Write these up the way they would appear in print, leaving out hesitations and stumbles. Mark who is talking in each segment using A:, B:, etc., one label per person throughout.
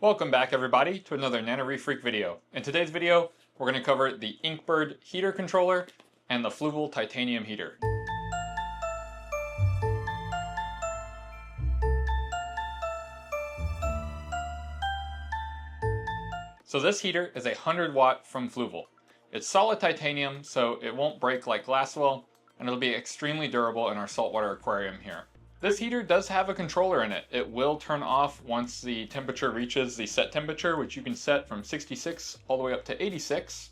A: Welcome back everybody to another Nano Reef Freak video. In today's video, we're going to cover the Inkbird heater controller and the Fluval titanium heater. So this heater is a 100 watt from Fluval. It's solid titanium, so it won't break like glass will, and it'll be extremely durable in our saltwater aquarium here. This heater does have a controller in it. It will turn off once the temperature reaches the set temperature, which you can set from 66 all the way up to 86.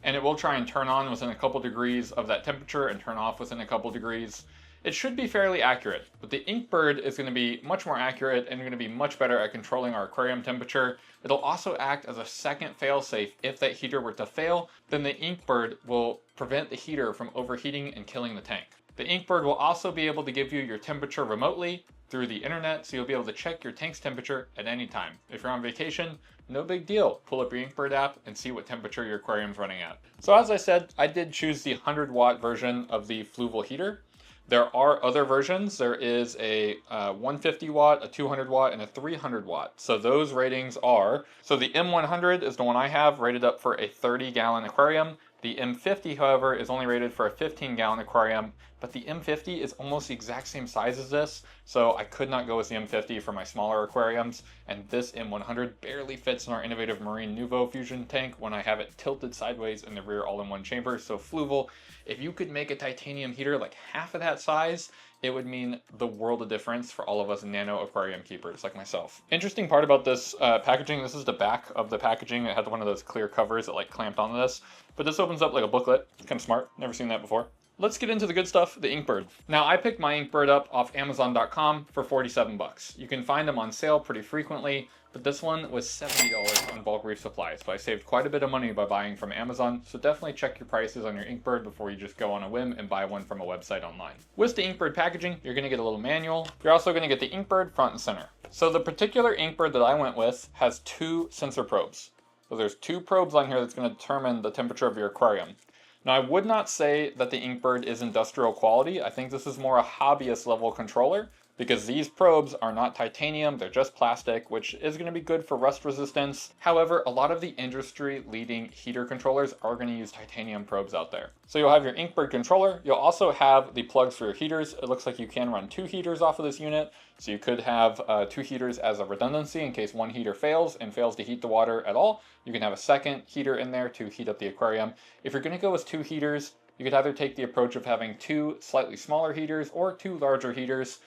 A: And it will try and turn on within a couple degrees of that temperature and turn off within a couple degrees. It should be fairly accurate, but the Inkbird is going to be much more accurate and going to be much better at controlling our aquarium temperature. It'll also act as a second failsafe. If that heater were to fail, then the Inkbird will prevent the heater from overheating and killing the tank. The Inkbird will also be able to give you your temperature remotely through the internet, so you'll be able to check your tank's temperature at any time. If you're on vacation, no big deal. Pull up your Inkbird app and see what temperature your aquarium's running at. So as I said, I did choose the 100 watt version of the Fluval heater. There are other versions. There is a 150 watt, a 200 watt, and a 300 watt. So those ratings are, so the M100 is the one I have, rated up for a 30-gallon aquarium. The M50, however, is only rated for a 15-gallon aquarium, but the M50 is almost the exact same size as this, so I could not go with the M50 for my smaller aquariums, and this M100 barely fits in our innovative Marine Nouveau fusion tank when I have it tilted sideways in the rear all-in-one chamber. So Fluval, if you could make a titanium heater like half of that size, it would mean the world of difference for all of us nano aquarium keepers like myself. Interesting part about this packaging, this is the back of the packaging. It had one of those clear covers that like clamped onto this, but this opens up like a booklet. It's kind of smart, never seen that before. Let's get into the good stuff, the Inkbird. Now I picked my Inkbird up off Amazon.com for 47 bucks. You can find them on sale pretty frequently, but this one was $70 on bulk Reef supplies, so I saved quite a bit of money by buying from Amazon, so definitely check your prices on your Inkbird before you just go on a whim and buy one from a website online. With the Inkbird packaging, you're going to get a little manual. You're also going to get the Inkbird front and center. So the particular Inkbird that I went with has two sensor probes. So there's two probes on here that's going to determine the temperature of your aquarium. Now I would not say that the Inkbird is industrial quality. I think this is more a hobbyist level controller, because these probes are not titanium, they're just plastic, which is going to be good for rust resistance. However, a lot of the industry leading heater controllers are going to use titanium probes out there. So you'll have your Inkbird controller. You'll also have the plugs for your heaters. It looks like you can run two heaters off of this unit. So you could have two heaters as a redundancy in case one heater fails and fails to heat the water at all. You can have a second heater in there to heat up the aquarium. If you're going to go with two heaters, you could either take the approach of having two slightly smaller heaters or two larger heaters,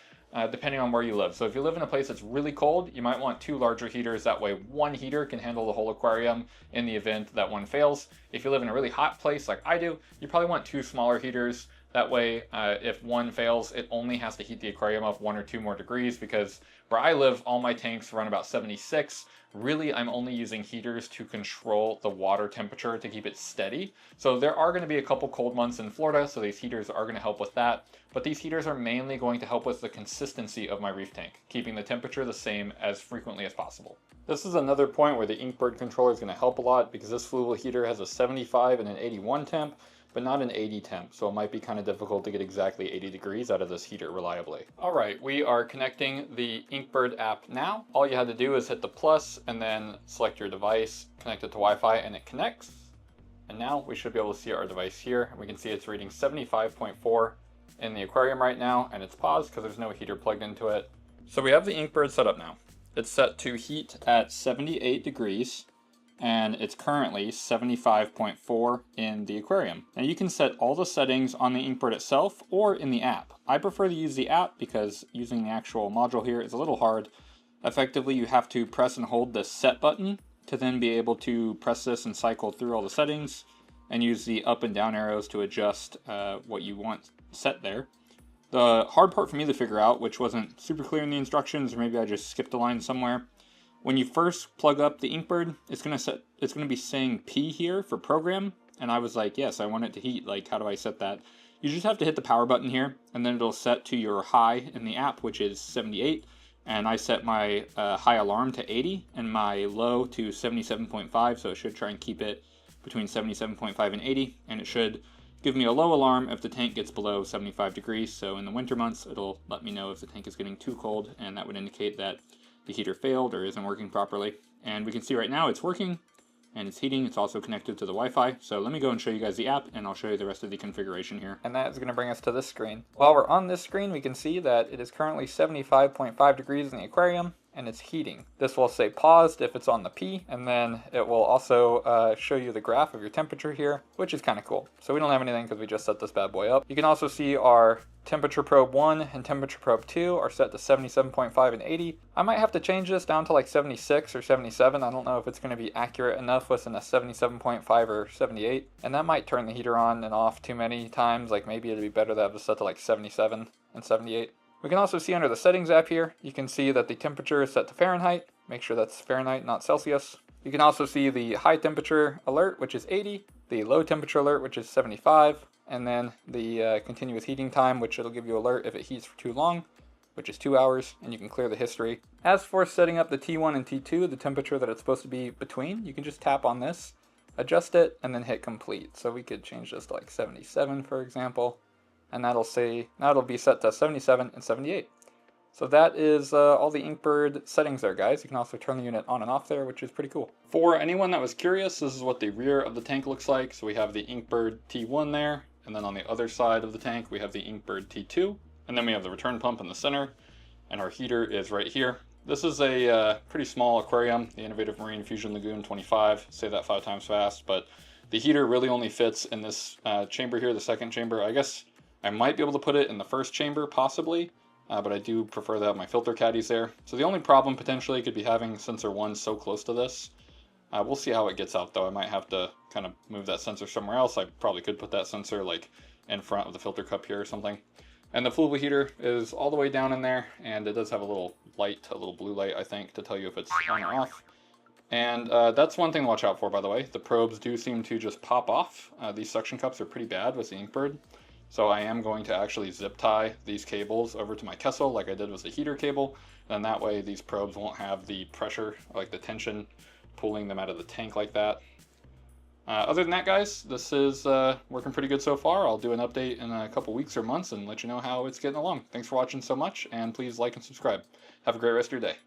A: depending on where you live. So if you live in a place that's really cold, you might want two larger heaters. That way one heater can handle the whole aquarium in the event that one fails. If you live in a really hot place like I do, you probably want two smaller heaters. That way, if one fails, it only has to heat the aquarium up 1 or 2 more degrees, because where I live, all my tanks run about 76. Really, I'm only using heaters to control the water temperature to keep it steady. So there are going to be a couple cold months in Florida, so these heaters are going to help with that. But these heaters are mainly going to help with the consistency of my reef tank, keeping the temperature the same as frequently as possible. This is another point where the Inkbird controller is going to help a lot, because this Fluval heater has a 75 and an 81 temp, but not an 80 temp, so it might be kind of difficult to get exactly 80 degrees out of this heater reliably. Alright, we are connecting the Inkbird app now. All you had to do is hit the plus and then select your device, connect it to Wi-Fi, and it connects. And now we should be able to see our device here. We can see it's reading 75.4 in the aquarium right now, and it's paused because there's no heater plugged into it. So we have the Inkbird set up now. It's set to heat at 78 degrees. And it's currently 75.4 in the aquarium. Now you can set all the settings on the Inkbird itself or in the app. I prefer to use the app because using the actual module here is a little hard. Effectively, you have to press and hold the set button to then be able to press this and cycle through all the settings and use the up and down arrows to adjust what you want set there. The hard part for me to figure out, which wasn't super clear in the instructions, or maybe I just skipped a line somewhere, when you first plug up the Inkbird, it's gonna be saying P here for program, and I was like, yes, I want it to heat. Like, how do I set that? You just have to hit the power button here, and then it'll set to your high in the app, which is 78. And I set my high alarm to 80 and my low to 77.5, so it should try and keep it between 77.5 and 80, and it should give me a low alarm if the tank gets below 75 degrees. So in the winter months, it'll let me know if the tank is getting too cold, and that would indicate that the heater failed or isn't working properly.
B: And we can see right now it's working and it's heating. It's also connected to the Wi-Fi. So let me go and show you guys the app, and I'll show you the rest of the configuration here.
C: And that is going to bring us to this screen. While we're on this screen, we can see that it is currently 75.5 degrees in the aquarium, and it's heating. This will say paused if it's on the P, and then it will also show you the graph of your temperature here, which is kind of cool. So we don't have anything because we just set this bad boy up. You can also see our temperature probe 1 and temperature probe 2 are set to 77.5 and 80. I might have to change this down to like 76 or 77. I don't know if it's going to be accurate enough within a 77.5 or 78. And that might turn the heater on and off too many times. Like maybe it'd be better to have it set to like 77 and 78. We can also see under the settings app here, you can see that the temperature is set to Fahrenheit. Make sure that's Fahrenheit, not Celsius. You can also see the high temperature alert, which is 80, the low temperature alert, which is 75, and then the continuous heating time, which it'll give you alert if it heats for too long, which is 2 hours, and you can clear the history. As for setting up the T1 and T2, the temperature that it's supposed to be between, you can just tap on this, adjust it, and then hit complete. So we could change this to like 77, for example, and that'll be set to 77 and 78. So that is all the Inkbird settings there, guys. You can also turn the unit on and off there, which is pretty cool.
A: For anyone that was curious, this is what the rear of the tank looks like. So we have the Inkbird T1 there, and then on the other side of the tank, we have the Inkbird T2, and then we have the return pump in the center, and our heater is right here. This is a pretty small aquarium, the Innovative Marine Fusion Lagoon 25. Say that 5 times fast, but the heater really only fits in this chamber here, the second chamber. I guess I might be able to put it in the first chamber, possibly, but I do prefer to have my filter caddies there. So the only problem potentially could be having sensor 1 so close to this. We'll see how it gets out though. I might have to kind of move that sensor somewhere else. I probably could put that sensor like in front of the filter cup here or something. And the fluval heater is all the way down in there, and it does have a little light, a little blue light, I think, to tell you if it's on or off. And that's one thing to watch out for, by the way. The probes do seem to just pop off. These suction cups are pretty bad with the Inkbird. So I am going to actually zip tie these cables over to my Kessel like I did with the heater cable. And that way these probes won't have the pressure, like the tension, pulling them out of the tank like that. Other than that, guys, this is working pretty good so far. I'll do an update in a couple weeks or months and let you know how it's getting along. Thanks for watching so much, and please like and subscribe. Have a great rest of your day.